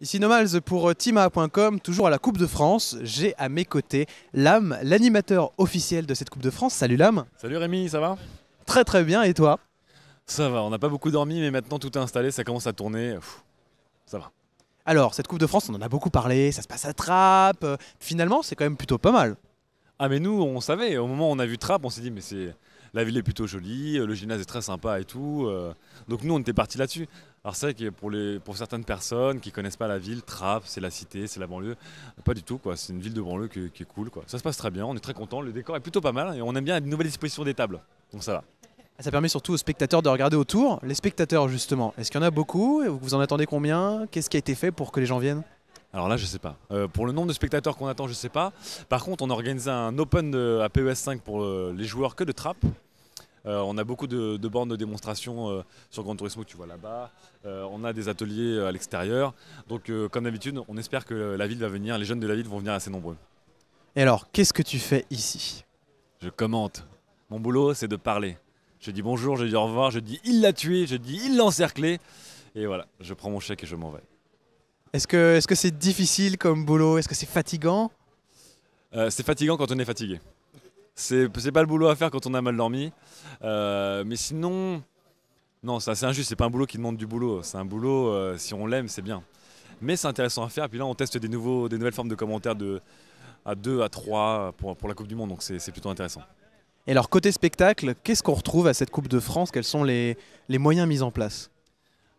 Ici Nomals pour Tima.com, toujours à la Coupe de France. J'ai à mes côtés Lame, l'animateur officiel de cette Coupe de France. Salut Lame. Salut Rémi, ça va? Très très bien, et toi? Ça va, on n'a pas beaucoup dormi mais maintenant tout est installé, ça commence à tourner, ça va. Alors, cette Coupe de France, on en a beaucoup parlé, ça se passe à Trappes. Finalement, c'est quand même plutôt pas mal. Ah mais nous on savait, au moment où on a vu Trappes, on s'est dit mais la ville est plutôt jolie, le gymnase est très sympa et tout. Donc nous on était partis là-dessus. Alors c'est vrai que pour certaines personnes qui connaissent pas la ville, Trappes c'est la cité, c'est la banlieue. Pas du tout quoi, c'est une ville de banlieue qui est cool quoi. Ça se passe très bien, on est très content, le décor est plutôt pas mal et on aime bien une nouvelle disposition des tables. Donc ça va. Ça permet surtout aux spectateurs de regarder autour. Les spectateurs, justement, est-ce qu'il y en a beaucoup? Vous en attendez combien? Qu'est-ce qui a été fait pour que les gens viennent? Alors là, je sais pas. Pour le nombre de spectateurs qu'on attend, je sais pas. Par contre, on a organisé un Open à PES 5 pour les joueurs que de Trappes. On a beaucoup de bornes de démonstration sur Gran Turismo que tu vois là-bas. On a des ateliers à l'extérieur. Donc, comme d'habitude, on espère que la ville va venir. Les jeunes de la ville vont venir assez nombreux. Et alors, qu'est-ce que tu fais ici? Je commente. Mon boulot, c'est de parler. Je dis bonjour, je dis au revoir, je dis il l'a tué, je dis il l'a encerclé. Et voilà, je prends mon chèque et je m'en vais. Est-ce que c'est difficile comme boulot? Est-ce que c'est fatigant? C'est fatigant quand on est fatigué. C'est pas le boulot à faire quand on a mal dormi. Mais sinon, non, c'est assez injuste. C'est pas un boulot qui demande du boulot. C'est un boulot, si on l'aime, c'est bien. Mais c'est intéressant à faire. Puis là, on teste des nouvelles formes de commentaires à 2, à 3 pour la Coupe du Monde. Donc c'est plutôt intéressant. Et alors, côté spectacle, qu'est-ce qu'on retrouve à cette Coupe de France? Quels sont les moyens mis en place?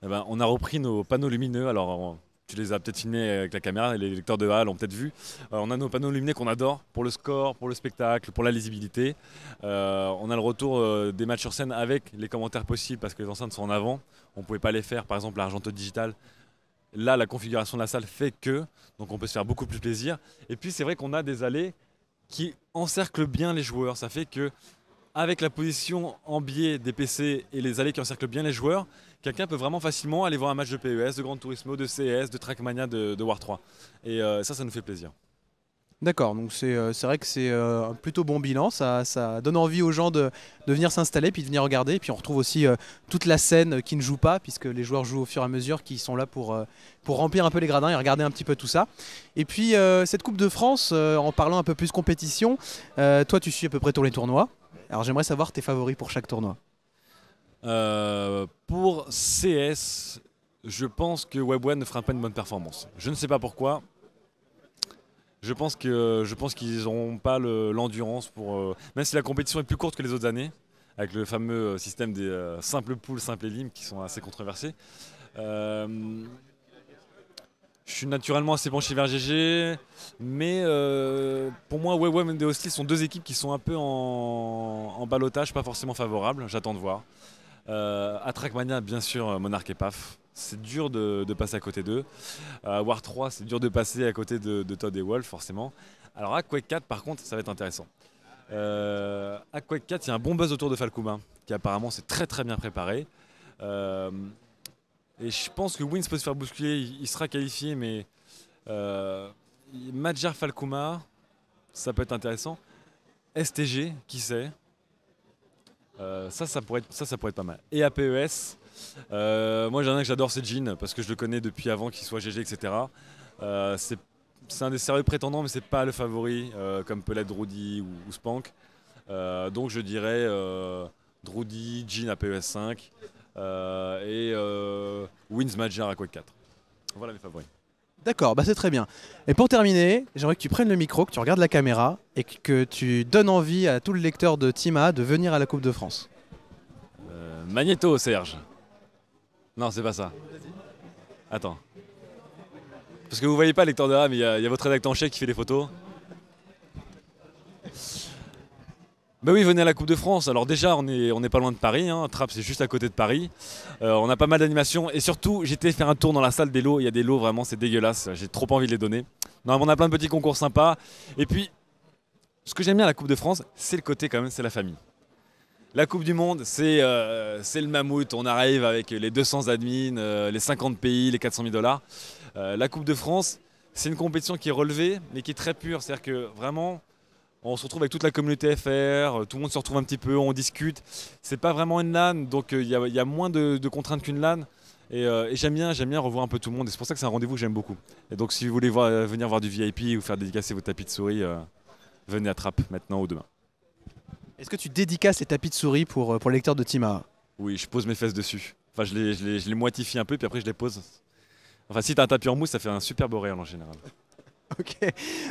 Eh ben, on a repris nos panneaux lumineux. Alors, tu les as peut-être filmés avec la caméra, et les lecteurs de Halle l'ont peut-être vu. On a nos panneaux lumineux qu'on adore pour le score, pour le spectacle, pour la lisibilité. On a le retour des matchs sur scène avec les commentaires possibles parce que les enceintes sont en avant. On ne pouvait pas les faire, par exemple, l'Argento Digital. Là, la configuration de la salle fait que, donc on peut se faire beaucoup plus plaisir. Et puis, c'est vrai qu'on a des allées qui encerclent bien les joueurs. Ça fait que, avec la position en biais des PC et les allées qui encerclent bien les joueurs, quelqu'un peut vraiment facilement aller voir un match de PES, de Gran Turismo, de CS, de Trackmania, de War 3. Et ça nous fait plaisir. D'accord, donc c'est vrai que c'est un plutôt bon bilan, ça donne envie aux gens de venir s'installer, puis de venir regarder, et puis on retrouve aussi toute la scène qui ne joue pas, puisque les joueurs jouent au fur et à mesure, qui sont là pour remplir un peu les gradins et regarder un petit peu tout ça. Et puis cette Coupe de France, en parlant un peu plus compétition, toi tu suis à peu près tous les tournois, alors j'aimerais savoir tes favoris pour chaque tournoi. Pour CS, je pense que WebOne ne fera pas une bonne performance. Je ne sais pas pourquoi. Je pense qu'ils n'auront pas l'endurance pour. Même si la compétition est plus courte que les autres années, avec le fameux système des simples poules, simples élimes qui sont assez controversés. Je suis naturellement assez penché vers GG, mais pour moi, WebOne et Hostile sont deux équipes qui sont un peu en ballottage, pas forcément favorables. J'attends de voir. À Trackmania, bien sûr, Monarch et PAF. C'est dur de passer à côté d'eux. War 3, c'est dur de passer à côté de Todd et Wolf, forcément. Alors à Quake 4, par contre, ça va être intéressant. À Quake 4, il y a un bon buzz autour de Falcuma, qui apparemment s'est très très bien préparé. Et je pense que Wins peut se faire bousculer, il sera qualifié, mais Madjar Falcuma, ça peut être intéressant. STG, qui sait? Ça pourrait être pas mal. Et à PES, moi j'en ai un que j'adore, c'est Jin, parce que je le connais depuis avant qu'il soit GG, etc. C'est un des sérieux prétendants, mais c'est pas le favori, comme peut l'être Drudy ou Spank. Donc je dirais Drudy, Jin à PES 5 et Wins Major à Quake 4. Voilà mes favoris. D'accord, bah c'est très bien. Et pour terminer, j'aimerais que tu prennes le micro, que tu regardes la caméra et que tu donnes envie à tout le lecteur de Tima de venir à la Coupe de France. Magneto, Serge. Non, c'est pas ça. Attends. Parce que vous voyez pas, lecteur de RAM, mais il y a votre rédacteur en chef qui fait des photos. Bah oui, venez à la Coupe de France. Alors déjà, on n'est pas loin de Paris. Hein. Trappes, c'est juste à côté de Paris. On a pas mal d'animations. Et surtout, j'étais faire un tour dans la salle des lots. Il y a des lots, vraiment, c'est dégueulasse. J'ai trop envie de les donner. Non, on a plein de petits concours sympas. Et puis, ce que j'aime bien à la Coupe de France, c'est le côté quand même, c'est la famille. La Coupe du Monde, c'est le mammouth. On arrive avec les 200 admins, les 50 pays, les 400 000 dollars. La Coupe de France, c'est une compétition qui est relevée, mais qui est très pure. C'est-à-dire que vraiment, on se retrouve avec toute la communauté FR, tout le monde se retrouve un petit peu, on discute. C'est pas vraiment une LAN, donc il y a moins de contraintes qu'une LAN. Et j'aime bien revoir un peu tout le monde. Et c'est pour ça que c'est un rendez-vous que j'aime beaucoup. Et donc si vous voulez venir voir du VIP ou faire dédicacer vos tapis de souris, venez à Trappes maintenant ou demain. Est-ce que tu dédicaces les tapis de souris pour les lecteurs de Timaha? Oui, je pose mes fesses dessus. Enfin, je les moitifie un peu, puis après je les pose. Enfin, si t'as un tapis en mousse, ça fait un super beau réel en général. Ok.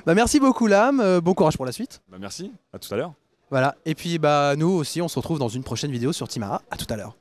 Bah, merci beaucoup, Lame. Bon courage pour la suite. Bah, merci, à tout à l'heure. Voilà. Et puis bah, nous aussi, on se retrouve dans une prochaine vidéo sur Timaha. À tout à l'heure.